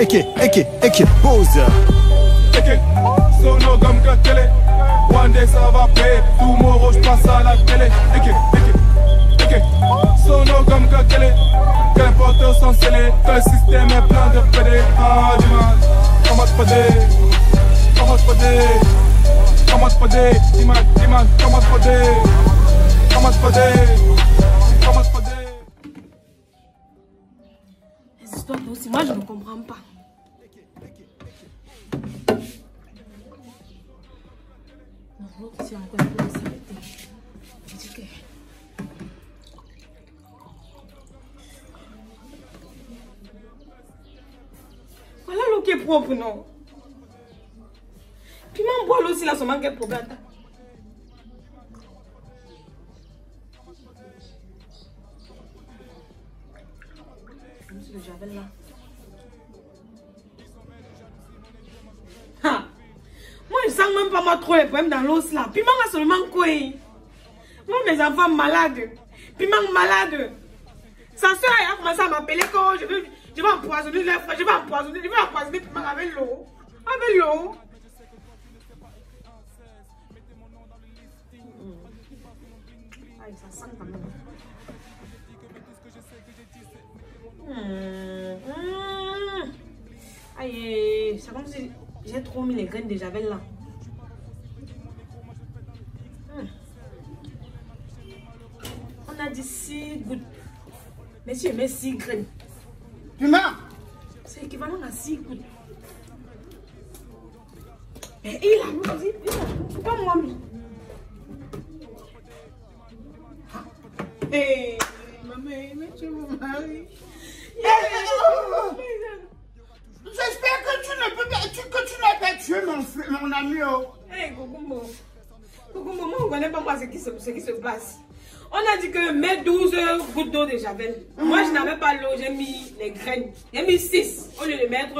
Eke, pose. Eke, sono comme que télé. One day ça va payer. Tomorrow je passe à la télé. Eke, sono comme que télé. Qu'importe son scellé. Que le système est plein de PD. Ah, dimanche, comment te pédé? Comment te pédé? Comment te pédé? Dimanche, comment te pédé? Comment te pédé? Comment te pédé? Les histoires aussi, moi je ne comprends pas. L'autre ici encore un peu de saleté. Je dis que... Voilà l'eau qui est propre, non? Puis m'en bois l'eau aussi là, son manque est propre. Le javel là. Ha. Moi je sens même pas moi trop les problèmes dans l'os là. Puis moi seulement quoi. Moi mes enfants malades. Puis moi malade. Sa soeur a commencé à m'appeler quand je vais empoisonner les frères. Je vais empoisonner puis moi avec l'eau. Avec l'eau. Aïe ça sent quand même. Aïe, c'est comme si j'ai trop mis les graines de javel là. On a dit 6 gouttes. Mais si je mets 6 graines. Piment, c'est équivalent à 6 gouttes. Mais il a dit, c'est pas moi. Hé, maman, mais tu me maries. J'espère que tu ne peux pas, que tu n'as pas tué mon ami. Hey, Kokumbo, moi on ne connaît pas moi ce qui se passe. On a dit que mets 12 gouttes d'eau de javel. Moi je n'avais pas l'eau, j'ai mis les graines. J'ai mis 6 au lieu de mettre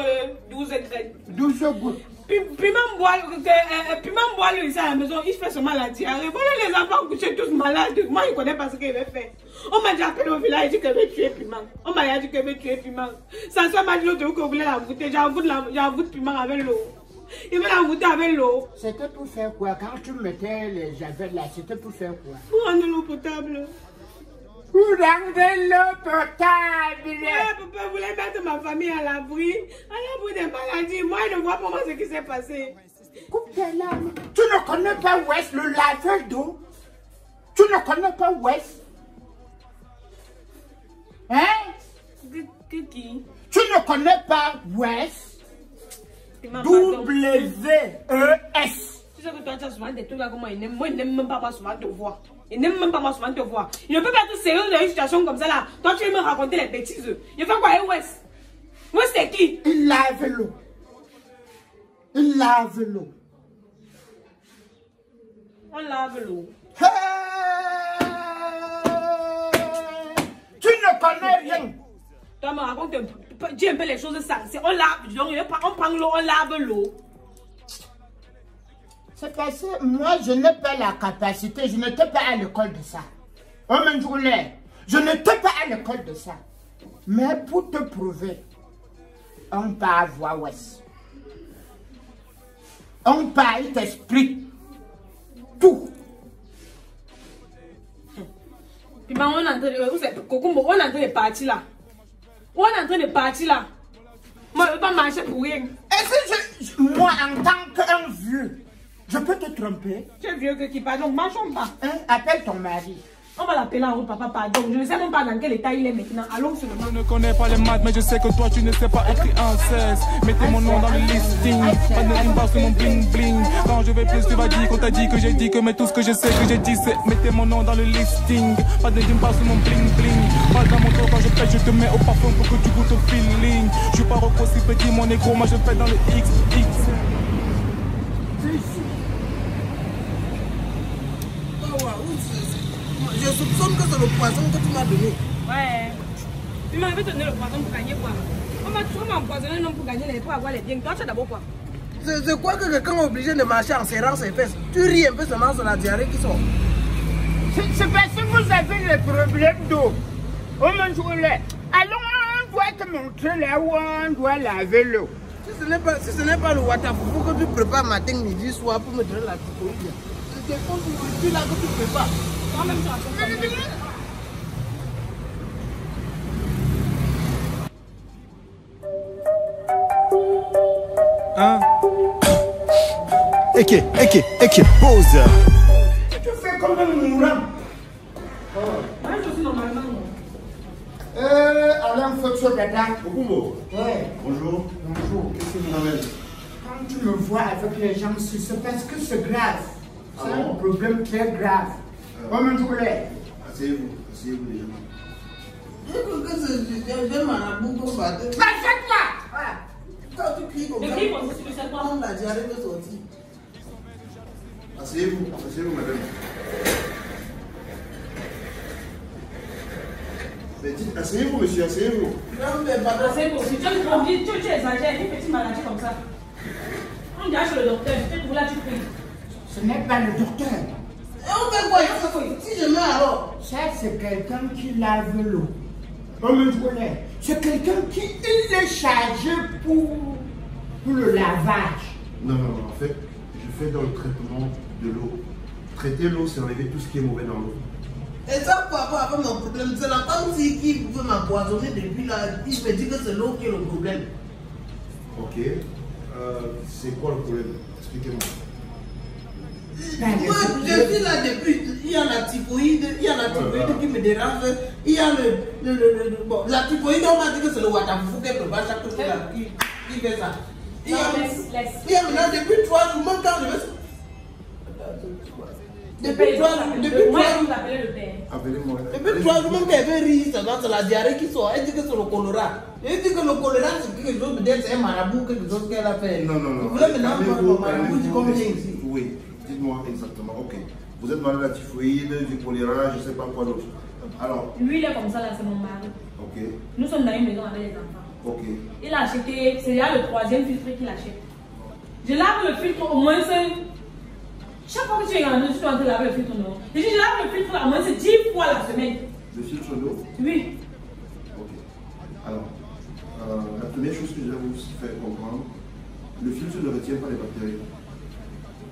12 graines. 12 gouttes. Puis même boire le ici à la maison, il fait seulement la diarrhée. Voilà les enfants couchés tous malades. Moi je ne connais pas ce qu'il avait fait. On m'a dit appelé au village, il dit qu'elle veut tuer Piment. On m'a dit qu'elle veut tuer Piment. Sa soeur m'a dit l'autre jour qu'on voulait la voûter. J'avoue Piment avec l'eau. Il veut la voûter avec l'eau. C'était pour faire quoi? Quand tu mettais les javels là, c'était pour faire quoi? Pour rendre l'eau potable. Pour rendre l'eau potable. Ouais, papa voulait mettre ma famille à l'abri des maladies. Moi, je ne vois pas moi ce qui s'est passé. Coupe tes larmes. Tu ne connais pas West, le laveur d'eau? Tu ne connais pas West? Hein? Qui? Tu ne connais pas West? W-E-S. Tu sais que toi, tu as souvent des trucs là comme moi. Moi, il n'aime même pas moi souvent te voir. Il n'aime même pas moi souvent te voir. Il ne peut pas être sérieux dans une situation comme ça là. Toi, tu veux me raconter les bêtises. Il fait quoi, West? West, c'est qui? Il lave l'eau. Il lave l'eau. On lave l'eau. Hey! Tu ne connais rien. Toi, me raconte dis un peu les choses sensées. On lave, donc on prend l'eau, on lave l'eau. C'est parce que moi, je n'ai pas la capacité, je n'étais pas à l'école de ça. Oh, mon journée, je n'étais pas à l'école de ça. Mais pour te prouver, on part voir West. On part, il t'explique tout. Puis on est en train de partir là. On est en train de partir là. Moi, je ne veux pas marcher pour rien. Est-ce que moi, en tant qu'un vieux, je peux te tromper? Tu es vieux que qui, pardon, marchons pas. Hein? Appelle ton mari. On va l'appeler en haut, papa, pardon. Je ne sais même pas dans quel état il est maintenant. Allons sur le banc. Je ne connais pas les maths, mais je sais que toi tu ne sais pas écrire en 16. Mettez mon nom dans le listing. Pas de rime sur mon bling bling. Quand je vais plus, tu vas dire qu'on t'a dit que j'ai dit que, mais tout ce que je sais que j'ai dit, c'est mettez mon nom dans le listing. Pas de rime sur mon bling bling. Pas dans mon dos quand je fais, je te mets au parfum pour que tu goûtes au feeling. Je suis pas Rocco si petit, mon négro, moi je fais dans le XX. Je soupçonne que c'est le poison que tu m'as donné. Ouais. Tu m'avais donné le poison pour gagner quoi? On m'a empoisonné non pour gagner les pour avoir les biens. Toi, tu as d'abord quoi? C'est quoi que quelqu'un est obligé de marcher en serrant ses fesses? Tu ris un peu seulement sur la diarrhée qui sort. C'est parce que vous avez le problème d'eau. Oh mon journée. Allons, on doit être te montrer là où on doit laver l'eau. Si ce n'est pas le watafoufou que tu prépares matin, midi, soir pour me donner la typhoïde. C'est quelque chose là que tu prépares. Toi-même, tu as fait ça. Hein? Eke, pause. Tu fais comme un mourant. Moi, je suis normalement. Alain Foxo Dada. Okumbo. Ouais. Bonjour. Bonjour. Qu'est-ce que vous amène? Quand tu me vois avec les gens, c'est parce que c'est grave. C'est Ah bon? un problème très grave. Comment tu voulais? Asseyez-vous déjà. J'ai marabout comme batteur. Achète-moi! Quand tu cries comme ça, on la diarrhée de sortir. Asseyez-vous, madame. Mais dites, asseyez-vous, monsieur, asseyez-vous. Non, mais pardon. C'est possible. Tu exagères, une petite maladie comme ça. On dirait chez le docteur, là tu pries. Ce n'est pas le docteur. Et on fait quoi? Si je meurs alors? Ça, c'est quelqu'un qui lave l'eau. C'est quelqu'un qui est chargé pour le lavage. Non, en fait, je fais dans le traitement de l'eau. Traiter l'eau, c'est enlever tout ce qui est mauvais dans l'eau. Et ça, par rapport à mon problème, c'est la femme qui veut m'empoisonner depuis là, il me dit que c'est l'eau qui est le problème. Ok. C'est quoi le problème? Expliquez-moi. Moi, je suis là depuis, il y a la typhoïde, qui me dérange, il y a bon, la typhoïde, on m'a dit que c'est le watafoufou qui prépare chaque chose là, qui fait ça. Il y a maintenant depuis 3 jours, même quand je vais... Depuis 3 jours, Appelez-moi. depuis 3 jours, même quand elle veut rire, c'est la diarrhée qui sort, elle dit que c'est le choléra. Elle dit que le choléra, c'est quelque chose, peut-être c'est un marabout, quelque chose qu'elle a fait. Non. Vous voulez maintenant voir le marabout du combien ici? Oui, dites-moi exactement. Ok. Vous êtes malade de la typhoïde, du choléra, je ne sais pas quoi d'autre. Alors. Lui, il est comme ça, là, c'est mon mari. Ok. Nous sommes dans une maison avec les enfants. Ok. Il a acheté, c'est là le 3e filtre qu'il achète. Je lave le filtre au moins 5. Chaque fois que tu es en tu dois te laver le filtre, non? Je lave le filtre au moins 10 fois la semaine. Le filtre d'eau? Oui. Ok. Alors, la première chose que je vais vous faire comprendre, le filtre ne retient pas les bactéries.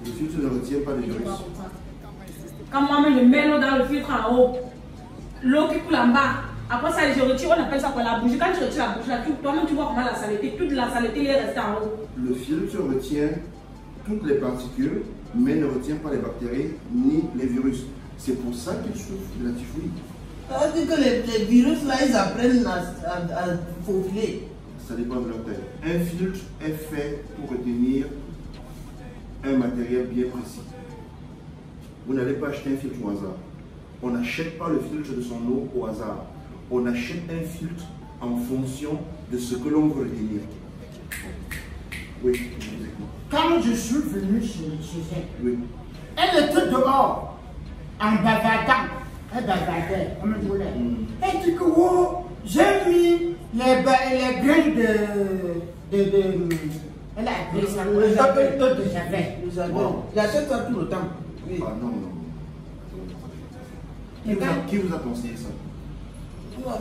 Le filtre ne retient pas les virus. Quand moi-même je mets l'eau dans le filtre en haut, l'eau qui coule en bas, après ça je retire, on appelle ça quoi, la bougie. Quand tu retires la bougie, là, toi-même tu vois comment la saleté, toute la saleté est restée en haut. Le filtre retient toutes les particules, mais ne retient pas les bactéries ni les virus. C'est pour ça qu'il souffre de la typhoïde. Ça veut dire que les virus là, ils apprennent à faufiler. Ça dépend de leur taille. Un filtre est fait pour retenir un matériel bien précis. Vous n'allez pas acheter un filtre au hasard. On n'achète pas le filtre de son eau au hasard. On achète un filtre en fonction de ce que l'on veut retenir. Oui, je vous écoute. Quand je suis venu chez elle, Oui. elle était dehors, en bavardant. Elle bavardait, comme je voulais. Elle dit que oh, j'ai mis les graines elle a appelé ça d'eau de javel. J'achète ça tout le temps. Oui. Ah non. Qui vous a conseillé ça?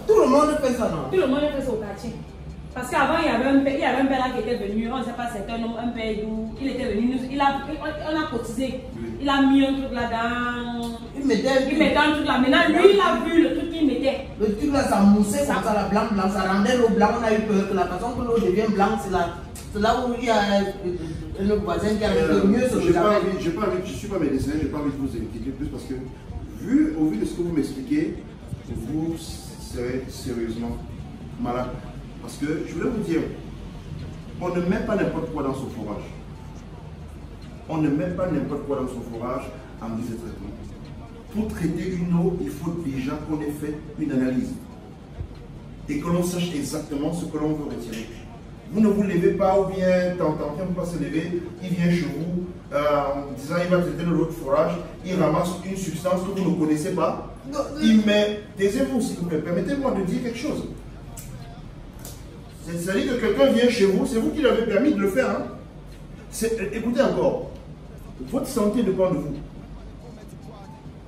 Tout le monde fait ça, non? Tout le monde fait ça au quartier. Parce qu'avant, il y avait un père là qui était venu, on ne sait pas, c'était un père d'où il était venu, on a cotisé. Il a mis un truc là-dedans. Il mettait un truc là. Maintenant, lui, il a vu le truc qu'il mettait. Le truc là, ça moussait comme ça, la blanc, ça rendait l'eau blanc. On a eu peur que la façon que l'eau devient blanche, c'est là où il y a le voisin qui a le mieux sur le javel. Je ne suis pas médecin, je n'ai pas envie de vous inquiéter plus parce que, au vu de ce que vous m'expliquez, vous serez sérieusement malade. Parce que, je voulais vous dire, on ne met pas n'importe quoi dans son fourrage. On ne met pas n'importe quoi dans son fourrage en guise de traitement. Pour traiter une eau, il faut déjà qu'on ait fait une analyse. Et que l'on sache exactement ce que l'on veut retirer. Vous ne vous levez pas ou bien tentez de ne pas se lever, il vient chez vous en disant il va traiter de l'autre fourrage, il ramasse une substance que vous ne connaissez pas, il met, taisez-vous s'il vous plaît, permettez-moi de dire quelque chose. C'est-à-dire que quelqu'un vient chez vous, c'est vous qui l'avez permis de le faire. Hein? Écoutez encore, votre santé dépend de vous.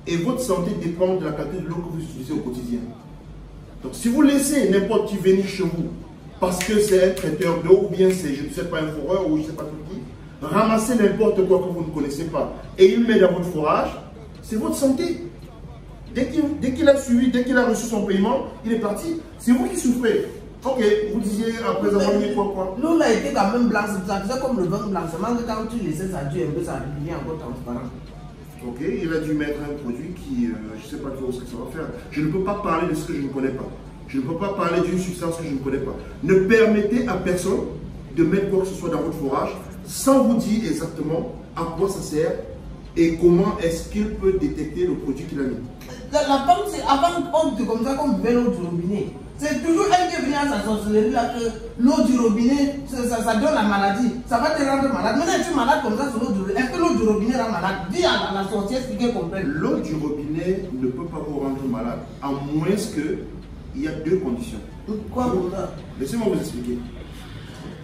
Et votre santé dépend de la qualité de l'eau que vous utilisez au quotidien. Donc si vous laissez n'importe qui venir chez vous parce que c'est un traiteur d'eau, ou bien c'est, je ne sais pas, un foreur, ou je ne sais pas tout qui, ramassez n'importe quoi que vous ne connaissez pas, et il met dans votre forage, c'est votre santé. Dès qu'il a suivi, dès qu'il a reçu son paiement, il est parti. C'est vous qui souffrez. Ok, vous disiez après avoir mis quoi. Nous, on a été quand même blanc, ça faisait comme le vin blanc, seulement que quand tu laissais ça durer un peu, ça devient encore transparent. Ok, il a dû mettre un produit qui, je ne sais pas trop ce que ça va faire. Je ne peux pas parler de ce que je ne connais pas. Je ne peux pas parler d'une substance que je ne connais pas. Ne permettez à personne de mettre quoi que ce soit dans votre forage sans vous dire exactement à quoi ça sert et comment est-ce qu'il peut détecter le produit qu'il a mis. La femme, c'est avant, comme ça, qu'on buvait l'eau du robinet. C'est toujours elle qui est venue à sa sorcellerie là que l'eau du robinet, ça donne la maladie. Ça va te rendre malade. Maintenant, tu es malade comme ça sur l'eau du robinet. Est-ce que l'eau du robinet rend malade? Dis à la sorcière ce qu'elle comprenne. L'eau du robinet ne peut pas vous rendre malade, à moins que il y a deux conditions. Quoi pour ça? Laissez-moi vous expliquer.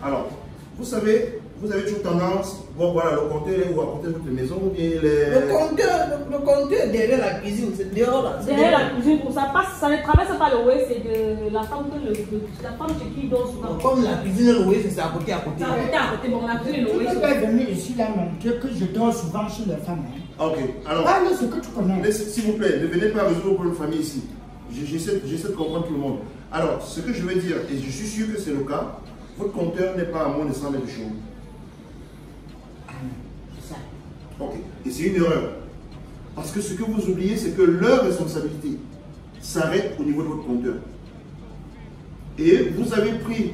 Alors, vous savez, vous avez toujours tendance, bon voilà, le compteur est où à côté de votre maison ou bien les... Le compteur est derrière la cuisine, c'est dehors là. Derrière la cuisine, pour ça passe, ça ne traverse pas le way, c'est de la femme chez qui dort souvent. Comme la cuisine et le way, c'est à côté. C'est à côté, bon, la cuisine et le way. Tu peux venir ici là montrer que je dors souvent chez les femmes. Ok, alors... Parle ce que tu connais. S'il vous plaît, ne venez pas résoudre pour une famille ici. J'essaie de comprendre tout le monde. Alors, ce que je veux dire, et je suis sûr que c'est le cas, votre compteur n'est pas à moins de 100 mètres de chez vous. C'est ça. Ok, et c'est une erreur. Parce que ce que vous oubliez, c'est que leur responsabilité s'arrête au niveau de votre compteur. Et vous avez pris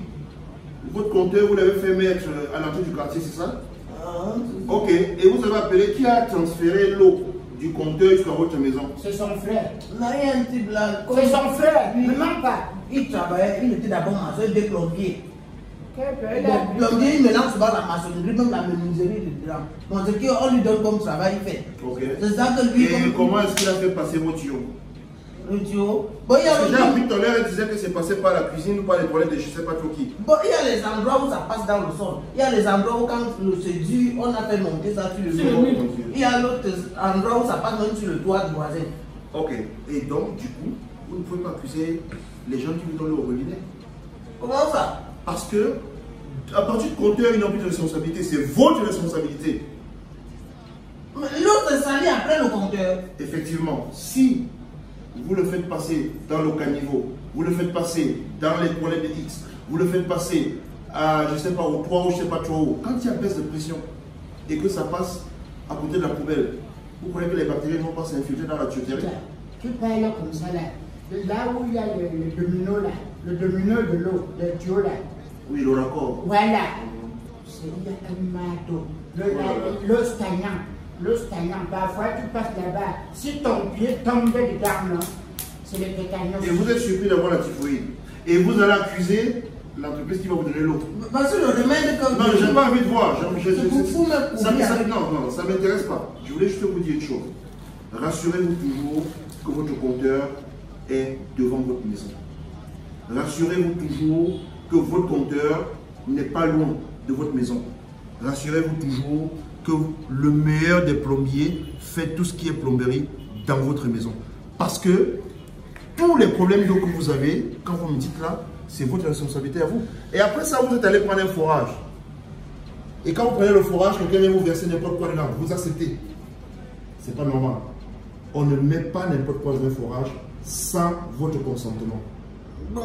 votre compteur, vous l'avez fait mettre à l'entrée du quartier, c'est ça? Ok, et vous avez appelé qui a transféré l'eau du compteur jusqu'à votre maison? C'est son frère. Non, il y a un type là. C'est son frère, ne ment pas. Il travaillait, il était d'abord maçon, des plombiers. Le Plombier, il mélange souvent la maçonnerie, même la menuiserie dedans. Donc, ce qu'on lui donne comme travail, il fait. Ok. C'est ça que lui. Et comment est-ce qu'il a fait passer vos tuyaux? Le tuyau. Bon, il y a J'ai appris tout à l'heure, il disait que c'est passé par la cuisine ou par les toilettes de je ne sais pas trop qui. Bon, il y a les endroits où ça passe dans le sol. Il y a les endroits où quand c'est dur, on a fait monter ça sur le mur. Il y a l'autre endroit où ça passe même sur le toit du voisin. Ok. Et donc, du coup, vous ne pouvez pas accuser les gens qui vous donnent le robinet. Comment ça? Parce que, à partir du compteur, ils n'ont plus de responsabilité. C'est votre responsabilité. L'autre est sali après le compteur. Effectivement, si vous le faites passer dans le caniveau, vous le faites passer dans les toilettes de X, vous le faites passer à, je ne sais pas, au 3 ou je ne sais pas trop haut, quand il y a baisse de pression et que ça passe à côté de la poubelle, vous croyez que les bactéries ne vont pas s'infiltrer dans la tuyauterie? Tu parles comme ça là. Là où il y a le domino là, le domino de l'eau, le tuyau là. Oui, le raccord. Voilà. Il y a un marteau. L'eau stagnant. L'eau stagnante. Parfois tu passes là-bas. Si ton pied tombe dedans, c'est le tétanos. Et vous êtes surpris d'avoir la typhoïde. Et vous allez accuser l'entreprise qui va vous donner l'eau. Parce que le remède que... Non, j'ai pas envie de voir. Ça ne m'intéresse pas. Je voulais juste vous dire une chose. Rassurez-vous toujours que votre compteur est devant votre maison. Rassurez-vous toujours que votre compteur n'est pas loin de votre maison. Rassurez-vous toujours que le meilleur des plombiers fait tout ce qui est plomberie dans votre maison. Parce que tous les problèmes d'eau que vous avez, quand vous me dites là, c'est votre responsabilité à vous. Et après ça, vous êtes allé prendre un forage. Et quand vous prenez le forage, quelqu'un vient vous verser n'importe quoi dedans, vous acceptez. C'est pas normal. On ne met pas n'importe quoi dans un forage sans votre consentement. Bon,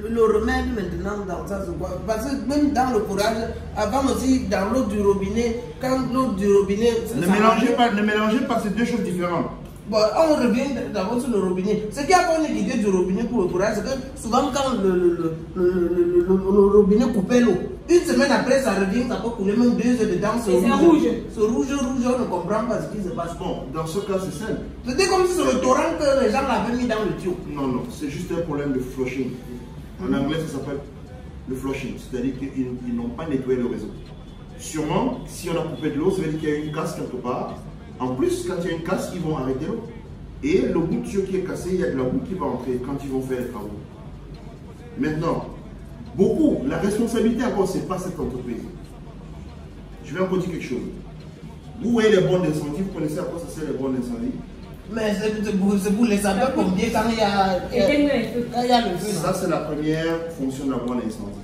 le remède maintenant dans ça c'est quoi? Parce que même dans le forage, avant aussi dans l'eau du robinet, quand l'eau du robinet... Ne mélangez pas ces deux choses différentes. Bon, on revient d'abord sur le robinet. Ce qui a fait une idée du robinet pour le forage, c'est que souvent quand le robinet coupait l'eau, une semaine après ça revient, ça peut couler même 2 heures dedans. C'est rouge. C'est rouge, on ne comprend pas ce qui se passe. Bon, dans ce cas, c'est simple. C'était comme si c'est le torrent que les gens l'avaient mis dans le tuyau. Non, non, c'est juste un problème de flushing. En anglais, ça s'appelle le flushing, c'est-à-dire qu'ils n'ont pas nettoyé le réseau. Sûrement, si on a coupé de l'eau, ça veut dire qu'il y a une casse quelque part. En plus, quand il y a une casse, ils vont arrêter l'eau. Et le bout de tuyau qui est cassé, il y a de la boue qui va entrer quand ils vont faire les travaux. Maintenant, beaucoup, la responsabilité encore, ce n'est pas cette entreprise. Je vais encore dire quelque chose. Vous voyez les bornes d'incendie, vous connaissez à quoi ça sert les bornes d'incendie? Mais c'est pour les savoir combien quand il y a le feu. Ça, c'est la première fonction de la boîte d'incendie.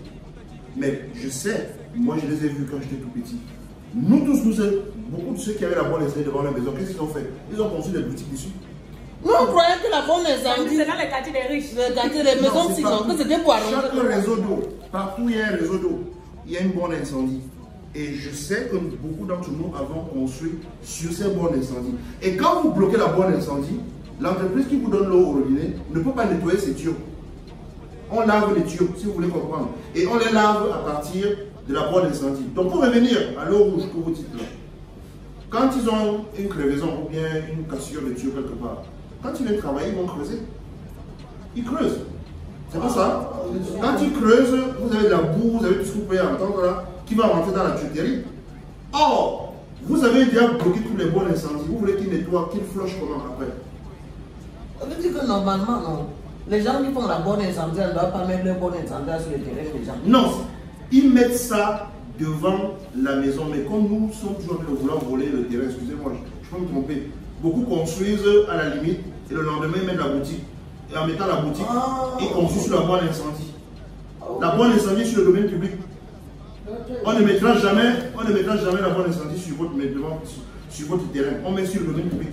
Mais je sais, moi je les ai vus quand j'étais tout petit. Nous tous, beaucoup de ceux qui avaient la boîte d'incendie devant la maison, qu'est-ce qu'ils ont fait? Ils ont construit des boutiques dessus. Nous, on croyait que la bonne incendie. C'est dans les quartiers des riches. Les quartiers des maisons de 6 ans, que c'était pour arranger. Chaque réseau d'eau, partout où il y a un réseau d'eau, il y a une borne d'incendie. Et je sais que beaucoup d'entre nous avons construit sur ces bornes d'incendie. Et quand vous bloquez la borne d'incendie, l'entreprise qui vous donne l'eau au robinet ne peut pas nettoyer ses tuyaux. On lave les tuyaux, si vous voulez comprendre. Et on les lave à partir de la borne d'incendie. Donc pour revenir à l'eau rouge que vous dites là, quand ils ont une crevaison ou bien une cassure de tuyau quelque part, quand ils viennent travailler, ils vont creuser. Ils creusent. C'est pas ça. Quand ils creusent, vous avez de la boue, vous avez tout ce que vous pouvez entendre là, qui va rentrer dans la tuyauterie. Or, vous avez déjà bloqué tous les bornes d'incendie. Vous voulez qu'ils nettoient, qu'ils flushent comment après? Ça veut dire que normalement, non. Les gens qui font la bonne incendie, ne doivent pas mettre leur bonne incendie sur le terrain des gens. Non, ils mettent ça devant la maison. Mais comme nous sommes toujours en train de vouloir voler le terrain, excusez-moi, je peux me tromper. Beaucoup construisent à la limite et le lendemain ils mettent la boutique. Et en mettant la boutique, ils construisent sur la boîte d'incendie. La boîte d'incendie sur le domaine public. On ne mettra jamais la boîte d'incendie sur votre terrain. On met sur le domaine public.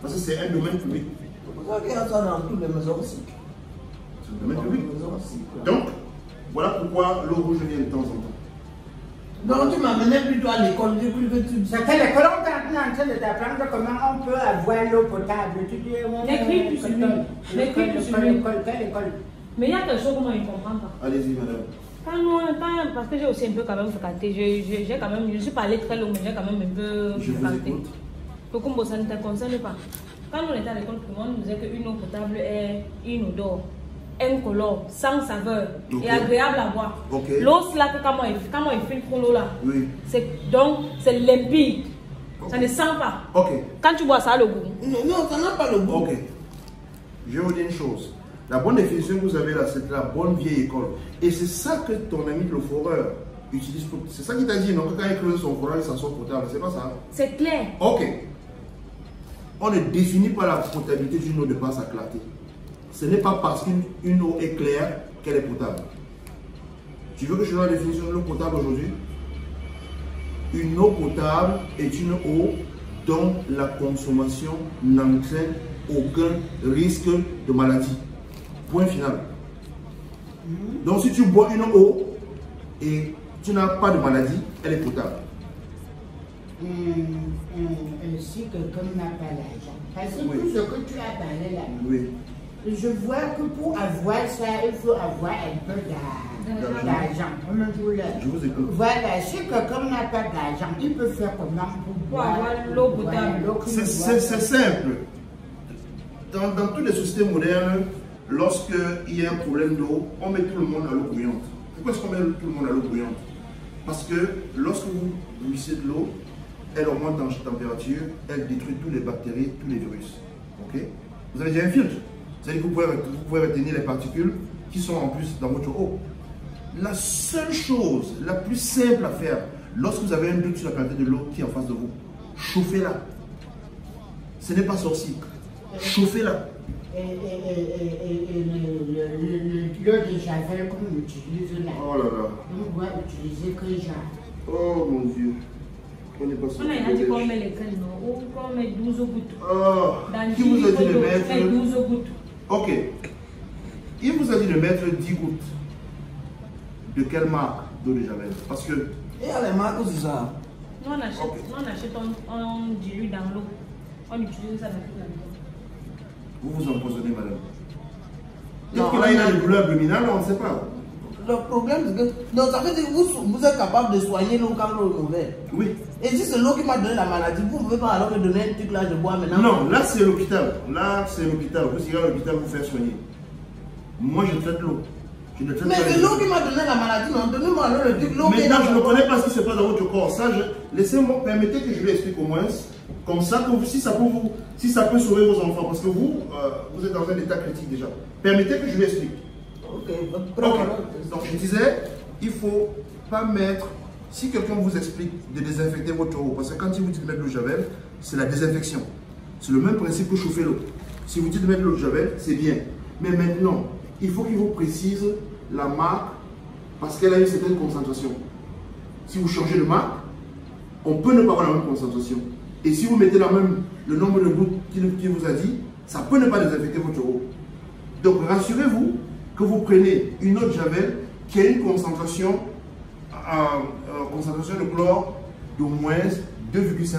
Parce que c'est un domaine public. Vous avez ça dans toutes les maisons aussi. C'est le domaine public. Donc, voilà pourquoi l'eau rouge vient de temps en temps. Donc tu m'amenais plutôt à l'école, j'ai cru que tu... C'est que l'école, on est en train de t'apprendre comment on peut avoir l'eau potable. Tu dis, L'écrit plus lui. L'écrit plus lui. Quelle école? Mais il y a quelque chose que moi je ne comprends pas. Allez-y, madame. Parce que j'ai aussi un peu quand même fréquenté, je suis pas allée très loin, mais j'ai quand même un peu fréquenté. Pourquoi ça ne te concerne pas? Quand on était à l'école primaire, on nous disait qu'une eau potable est inodore, incolore, sans saveur et agréable à boire. L'eau, là, comment il filtre l'eau là, donc c'est limpide, ça ne sent pas. Quand tu bois ça, a le goût. Non, ça n'a pas le goût. Ok. Je vais vous dire une chose. La bonne définition que vous avez là, c'est la bonne vieille école. Et c'est ça que ton ami le foreur utilise pour... C'est ça qu'il t'a dit, non? Que quand il creuse son forage, ça sort potable. C'est pas ça? C'est clair. Ok. On ne définit pas la potabilité d'une eau de par sa clarté. Ce n'est pas parce qu'une eau est claire qu'elle est potable. Tu veux que je donne la définition de l'eau potable aujourd'hui? Une eau potable est une eau dont la consommation n'entraîne aucun risque de maladie. Point final. Donc si tu bois une eau et tu n'as pas de maladie, elle est potable. Si quelqu'un n'a pas l'argent. Parce que tout ce que tu as parlé là, je vois que pour avoir ça, il faut avoir un peu d'argent. Je vous écoute. Voilà, si quelqu'un n'a pas d'argent, il peut faire comment pour avoir l'eau potable? C'est simple. Dans tous les sociétés modernes, lorsqu'il y a un problème d'eau, on met tout le monde à l'eau bouillante. Pourquoi est-ce qu'on met tout le monde à l'eau bouillante? Parce que lorsque vous bouillissez de l'eau, elle augmente en température, elle détruit toutes les bactéries, tous les virus. Ok? Vous avez déjà un filtre. C'est-à-dire que vous pouvez retenir les particules qui sont en plus dans votre eau. La seule chose, la plus simple à faire, lorsque vous avez un doute sur la qualité de l'eau qui est en face de vous, chauffez-la. Ce n'est pas sorcier. Chauffez-la. Et l'eau de javel qu'on utilise là. Oh là là. On doit utiliser que genre. Oh mon Dieu. On a dit qu'on met les graines, non? Ou qu'on met 12 gouttes. Oh. Qui vous a dit de mettre 12 gouttes. Ok. Il vous a dit de mettre 10 gouttes. De quelle marque d'eau de javel? Parce que... Il y a les marques aussi ça. Nous on achète, on dilue dans l'eau. On utilise ça dans toute la maison. Vous vous empoisonnez, madame. Peut-être que là, il a des douleurs abdominales, on ne sait pas. Le problème, c'est que... Donc, ça veut dire que vous êtes capable de soigner l'eau quand l'eau est mauvaise. Oui. Et si c'est l'eau qui m'a donné la maladie, vous ne pouvez pas alors me donner un truc là, je bois maintenant? Non, là, c'est l'hôpital. Là, c'est l'hôpital. Vous irez à l'hôpital vous faire soigner. Moi, je traite l'eau. Mais c'est l'eau qui m'a donné la maladie, non? Donnez-moi alors le truc. Maintenant, je ne connais pas ce qui se passe dans votre corps. Ça, laissez-moi, permettez que je lui explique au moins. Comme ça, si ça peut sauver vos enfants. Parce que vous êtes dans un état critique déjà. Permettez que je lui explique. Donc, je disais, il ne faut pas mettre... Si quelqu'un vous explique de désinfecter votre eau, parce que quand il vous dit de mettre de l'eau javel, c'est la désinfection. C'est le même principe que chauffer l'eau. Si vous dites de mettre l'eau de Javel, c'est bien. Mais maintenant, il faut qu'il vous précise la marque parce qu'elle a une certaine concentration. Si vous changez de marque, on peut ne pas avoir la même concentration. Et si vous mettez le nombre de gouttes qu'il vous a dit, ça peut ne pas désinfecter votre eau. Donc rassurez-vous que vous prenez une eau de Javel qui a une concentration de chlore d'au moins 2,5%.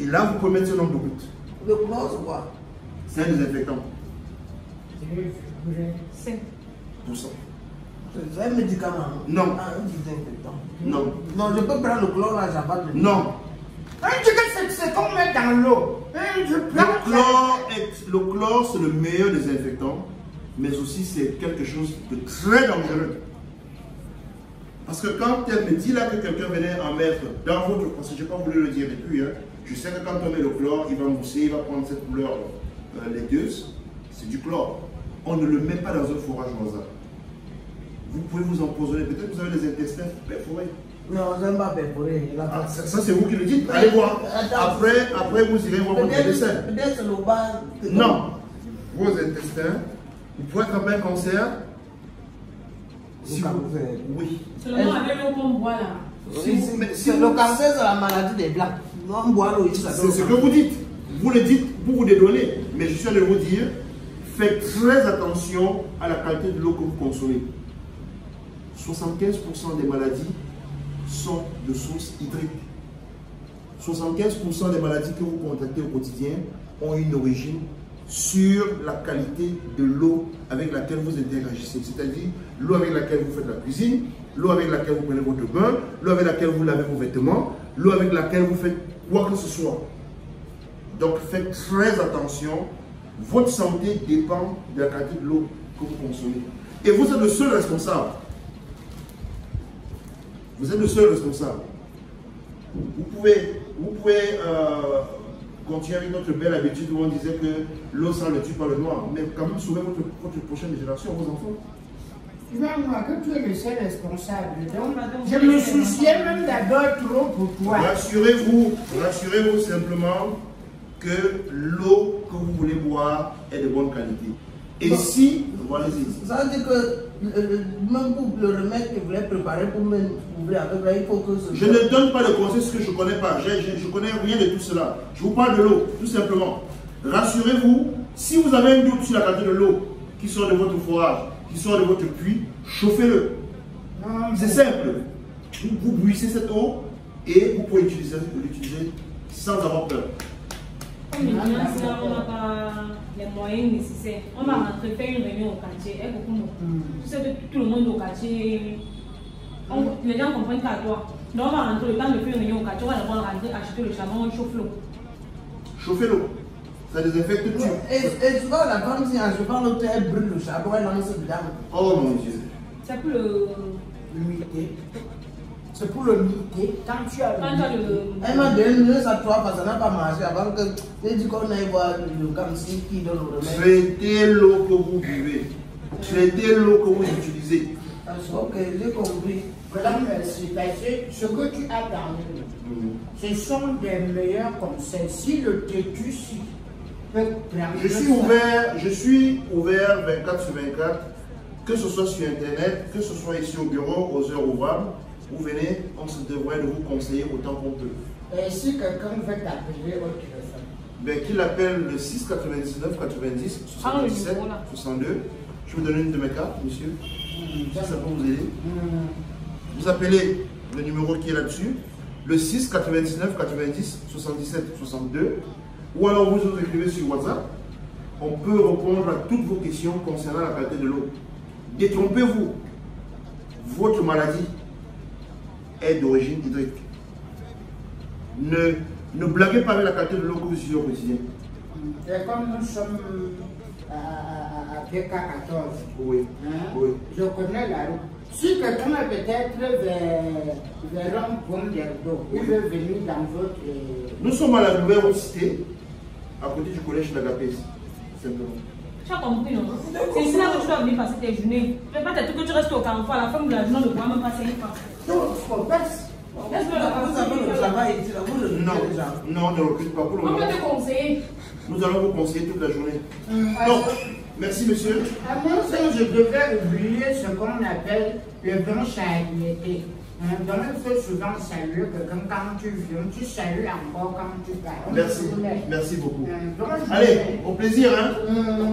Et là, vous pouvez mettre ce nombre de gouttes. Le chlore, c'est quoi? C'est un désinfectant. 5%. C'est un médicament. Non. Un désinfectant. Non. Non, je peux prendre le chlore là, j'avale le. Non. C'est qu'on met dans l'eau. Le chlore, c'est le meilleur désinfectant, mais aussi c'est quelque chose de très dangereux. Parce que quand elle me dit là que quelqu'un venait en mettre dans votre... Parce que je n'ai pas voulu le dire depuis, hein, je sais que quand on met le chlore, il va mousser, il va prendre cette couleur laiteuse. C'est du chlore. On ne le met pas dans un forage au hasard. Vous pouvez vous empoisonner. Peut-être que vous avez des intestins perforés. Non, je n'aime pas perforer. Ça c'est vous qui le dites. Allez voir. Après vous irez voir votre médecin. Peut-être c'est le bas. Non. Vos intestins, vous pouvez attraper un cancer. Si vous... Oui. Seulement avec l'eau qu'on boit là. Le cancer, c'est la maladie des blancs. On boit l'eau ici. C'est ce que vous dites. Vous le dites pour vous dédouaner. Mais je suis allé vous dire, faites très attention à la qualité de l'eau que vous consommez. 75% des maladies sont de source hydrique. 75% des maladies que vous contactez au quotidien ont une origine sur la qualité de l'eau avec laquelle vous interagissez. C'est-à-dire l'eau avec laquelle vous faites la cuisine, l'eau avec laquelle vous prenez votre bain, l'eau avec laquelle vous lavez vos vêtements, l'eau avec laquelle vous faites quoi que ce soit. Donc faites très attention. Votre santé dépend de la qualité de l'eau que vous consommez. Et vous êtes le seul responsable. Vous êtes le seul responsable. Vous pouvez continuer avec notre belle habitude où on disait que l'eau ça ne tue pas le noir. Mais quand même, sauvez votre prochaine génération, vos enfants. Non, moi, que tu es le seul responsable. Donc, je me souciais même d'abord trop pour toi. Rassurez-vous simplement que l'eau que vous voulez boire est de bonne qualité. Et si, voilà, ça veut dire que même pour le remède que vous voulez préparer pour me couvrir avec là, il faut que ce... Je ne donne pas de conseils ce que je ne connais pas. Je ne connais rien de tout cela. Je vous parle de l'eau, tout simplement. Rassurez-vous, si vous avez un doute sur la qualité de l'eau qui sort de votre forage, qui sort de votre puits, chauffez-le. C'est simple. Vous bouillissez cette eau et vous pouvez l'utiliser sans avoir peur. On n'a pas les moyens nécessaires. On va rentrer, faire une réunion au quartier. Tu sais que tout le monde au quartier, les gens comprennent qu'à toi. Donc on va rentrer, le temps de faire une réunion au quartier, on va d'abord rentrer, acheter le charbon, on chauffe l'eau. Chauffez l'eau. Ça désinfecte tout. Et souvent la femme, si en chauffant l'eau, elle brûle le charbon, elle lance dedans. Oh mon Dieu. C'est pour l'humidité. C'est pour l'humidité. Quand tu as l'humidité. Elle m'a donné ça toi parce que ça n'a pas marché avant que j'ai dit qu'on aille voir le Kamsi qui donne le remède. Traitez l'eau que vous buvez. Traitez l'eau que vous utilisez. Ok, j'ai compris. Voilà, merci. Ce que tu as dans l'eau, ce sont des meilleurs conseils. Si le tétus peut prendre. Je suis ouvert 24 sur 24, que ce soit sur Internet, que ce soit ici au bureau, aux heures ouvrables. Vous venez, on se devrait de vous conseiller autant qu'on peut. Et si quelqu'un veut t'appeler au téléphone? Ben, qu'il appelle le 6 99 90 77 62. Je vais vous donner une de mes cartes, monsieur. Ça peut vous aider. Vous appelez le numéro qui est là-dessus, le 6 99 90 77 62. Ou alors vous nous écrivez sur WhatsApp. On peut répondre à toutes vos questions concernant la qualité de l'eau. Détrompez-vous. Votre maladie est d'origine hydrique. Ne blaguez pas avec la qualité de l'eau que vous utilisez au quotidien. Et comme nous sommes à BK14, oui. Hein, Oui. Je connais la route. Si quelqu'un est peut-être vers un point d'eau, il veut venir dans votre... Nous sommes à la nouvelle cité, à côté du collège d'Agapès, simplement. Tu as compris, non? C'est ici là que tu dois venir passer tes journées. Tu ne fais pas tes trucs que tu restes au carrefour à la fin de la journée, on ne pourra même passer une fois. Non, faut pas. Vous avez le travail ici, là, vous le Non, on ne recrute pas pour le moment. On peut te conseiller. Nous allons vous conseiller toute la journée. Donc, merci monsieur. À moi, je devais oublier ce qu'on appelle le bon saluer. Donc, il faut souvent saluer quelqu'un quand tu viens, tu salues encore quand tu parles. Merci, merci beaucoup. Allez, au plaisir, hein.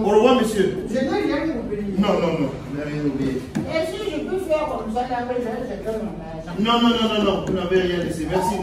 Au revoir, monsieur. Je n'ai rien oublié. Non, je n'ai rien oublié. Et si je peux faire comme ça, là, je te donne mon argent. Non, vous n'avez rien laissé. Merci.